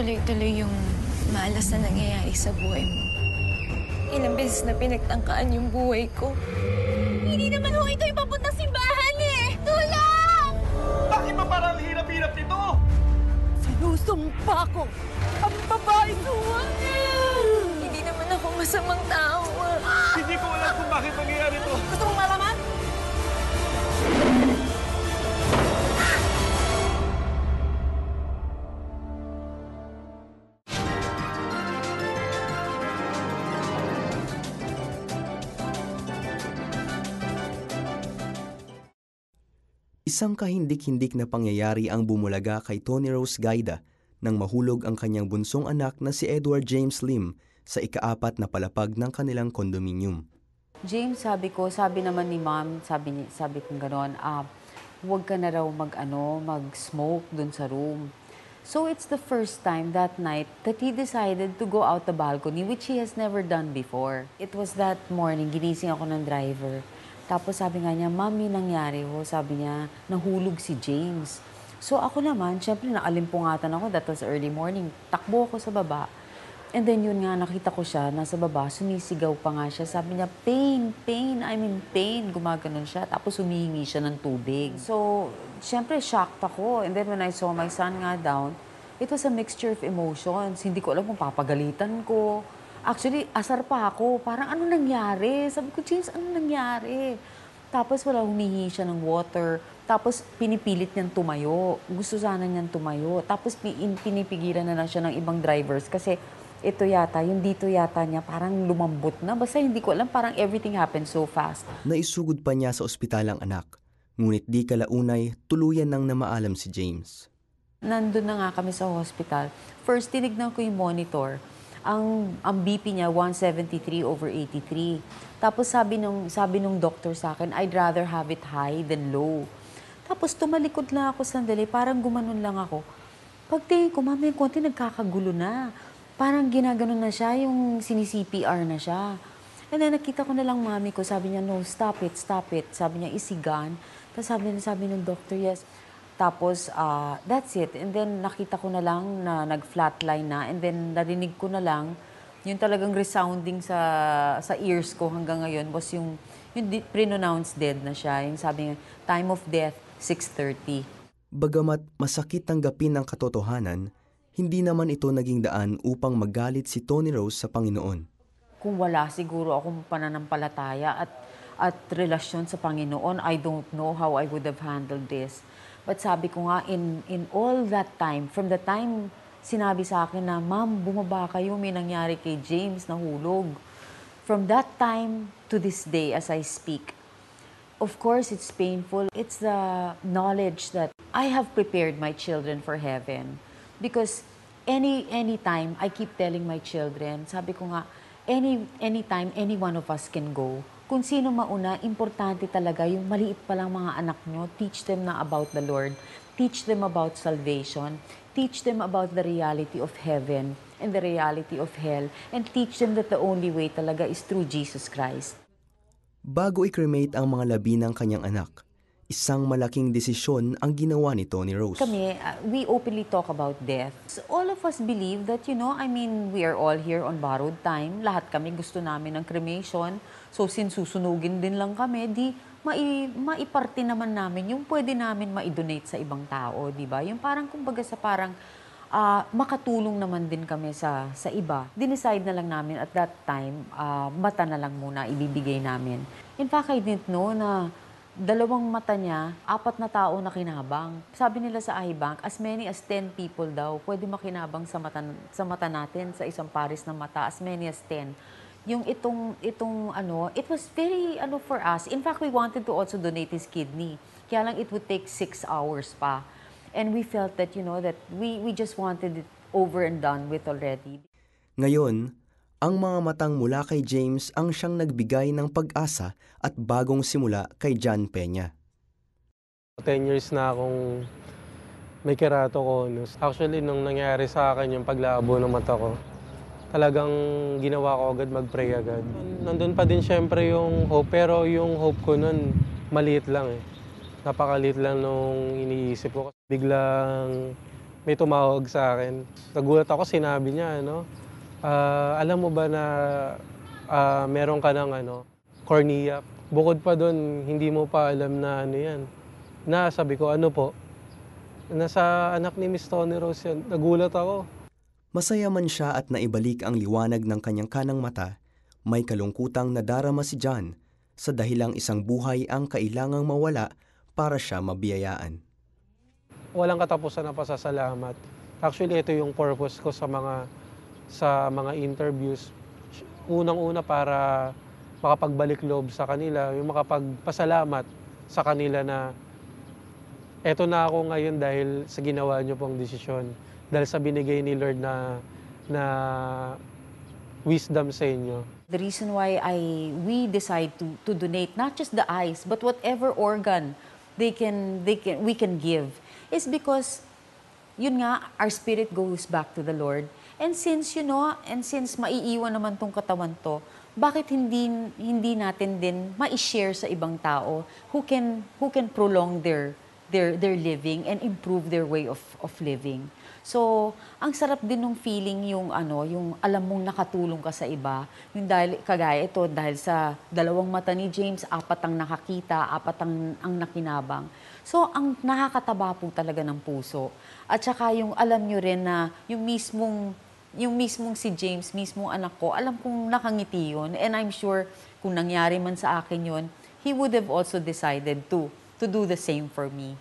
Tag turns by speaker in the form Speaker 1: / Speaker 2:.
Speaker 1: tuloy-tuloy yung malas na nangyayari sa buhay mo. Ilang beses na pinagtangkaan yung buhay ko. Hindi naman ho ito yung papuntang simbahan eh! Tulong!
Speaker 2: Bakit ba parang hirap-hirap nito?
Speaker 3: Sinusumpa ko ang babae tuwa!
Speaker 1: Hindi naman ako masamang tao.
Speaker 2: Hindi ko alam kung bakit nangyayari ito.
Speaker 3: Gusto mong malaman?
Speaker 4: Isang kahindik-hindik na pangyayari ang bumulaga kay Tony Rose Gaida nang mahulog ang kanyang bunsong anak na si Edward James Lim sa ika-4 na palapag ng kanilang kondominium.
Speaker 5: James, sabi naman ni Mom, sabi kong gano'n, huwag ka na raw mag-smoke dun sa room. So it's the first time that night that he decided to go out the balcony, which he has never done before. It was that morning, ginising ako ng driver. Tapos sabi nga niya, Mom, may nangyari ho. Sabi niya, nahulog si James. So ako naman, syempre naalimpungatan ako, that was early morning. Takbo ako sa baba. And then yun nga, nakita ko siya, nasa baba, sumisigaw pa nga siya. Sabi niya, pain, I'm in pain. Gumaganon siya. Tapos humihingi siya ng tubig. So, syempre, shocked ako. And then when I saw my son nga down, it was a mixture of emotions. Hindi ko alam kung papagalitan ko. Actually, asar pa ako. Parang ano nangyari? Sabi ko, James, ano nangyari? Tapos wala, humihingi siya ng water. Tapos pinipilit niyang tumayo. Gusto sana niyang tumayo. Tapos pinipigilan na lang siya ng ibang drivers kasi ito yata, yung dito yata niya parang lumambot na. Basta hindi ko alam, parang everything happened so fast.
Speaker 4: Naisugod pa niya sa ospital ang anak. Ngunit di kalaunay, tuluyan nang namaalam si James.
Speaker 5: Nandun na nga kami sa hospital. First, tinignan ko yung monitor. Ang BP niya, 173/83. Tapos sabi nung doctor sa akin, I'd rather have it high than low. Tapos tumalikod lang ako sandali, parang gumanon lang ako. Pagtingin ko, mami, yung konti nagkakagulo na. Parang ginaganon na siya, yung sini-CPR na siya. And then nakita ko na lang mami ko, sabi niya, no, stop it. Sabi niya, isigan. Tapos sabi ng doctor, yes. Tapos, that's it. And then, nakita ko na lang na nag-flatline na. And then, narinig ko na lang, yung talagang resounding sa ears ko hanggang ngayon was yung pre-pronounced dead na siya. Yung sabi nga, time of death, 6:30.
Speaker 4: Bagamat masakit tanggapin ng katotohanan, hindi naman ito naging daan upang magalit si Tony Rose sa Panginoon.
Speaker 5: Kung wala siguro akong pananampalataya at relasyon sa Panginoon, I don't know how I would have handled this. But sabi ko nga, in all that time, from the time sinabi sa akin na, Ma'am, bumaba kayo, may nangyari kay James, nahulog. From that time to this day, as I speak, of course, it's painful. It's the knowledge that I have prepared my children for heaven. Because anytime, I keep telling my children, sabi ko nga, anytime, any one of us can go. Kung sino mauna, importante talaga yung maliit pa lang mga anak nyo, teach them na about the Lord, teach them about salvation, teach them about the reality of heaven and the reality of hell, and teach them that the only way talaga is through Jesus Christ.
Speaker 4: Bago i-cremate ang mga labi ng kanyang anak, isang malaking desisyon ang ginawa ni Tony Rose.
Speaker 5: Kami, we openly talk about death. So all of us believe that, we are all here on borrowed time. Lahat kami gusto namin ng cremation. So since susunugin din lang kami, di maiparte naman namin yung pwede namin ma-donate sa ibang tao, di ba? Yung parang kumbaga sa parang makatulong naman din kami sa iba. Dinecide na lang namin at that time, mata na lang muna ibibigay namin. In fact, I didn't know na 2 mata niya, 4 na tao na kinabang. Sabi nila sa iBank, as many as 10 people daw pwede makinabang sa mata natin, sa isang pares ng mata, as many as 10. Yung it was very for us. In fact, we wanted to also donate his kidney. Kaya lang it would take 6 hours pa. And we felt that, that we just wanted it over and done with already.
Speaker 4: Ngayon, ang mga matang mula kay James ang siyang nagbigay ng pag-asa at bagong simula kay John Peña.
Speaker 6: 10 years na akong may keratoconus. Actually, nung nangyari sa akin yung paglabo ng mata ko, talagang ginawa ko agad, mag-pray agad. Nandun pa din syempre yung hope, pero yung hope ko nun, maliit lang eh. Napakaliit lang nung iniisip ko. Biglang may tumawag sa akin. Nagulat ako, sinabi niya, ano, alam mo ba na meron ka ng cornea? Bukod pa doon, hindi mo pa alam na ano yan. Sabi ko, ano po? Nasa anak ni Miss Tony Rose yan. Nagulat ako.
Speaker 4: Masaya man siya at naibalik ang liwanag ng kanyang kanang mata, may kalungkutang nadarama si John sa dahilang isang buhay ang kailangang mawala para siya mabiyayaan.
Speaker 6: Walang katapusan na pasasalamat. Actually, ito yung purpose ko sa mga interviews. Unang-una para makapagbalik loob sa kanila, yung makapagpasalamat sa kanila na eto na ako ngayon dahil sa ginawa niyo pong desisyon. Dahil sa binigay ni Lord na wisdom sa inyo.
Speaker 5: The reason why we decide to donate not just the eyes, but whatever organ we can give is because, yun nga, our spirit goes back to the Lord. And since, maiiwan naman tong katawan to, bakit hindi natin din ma-share sa ibang tao who can prolong their living and improve their way of living. So, ang sarap din ng feeling yung alam mong nakatulong ka sa iba. Yung dahil kagaya ito, dahil sa 2 mata ni James, 4 ang nakakita, 4 ang nakinabang. So, ang nakakataba po talaga ng puso. At saka yung alam nyo rin na yung mismong si James, mismong anak ko, alam kong nakangiti yun. And I'm sure kung nangyari man sa akin yun, he would have also decided to do the same for me.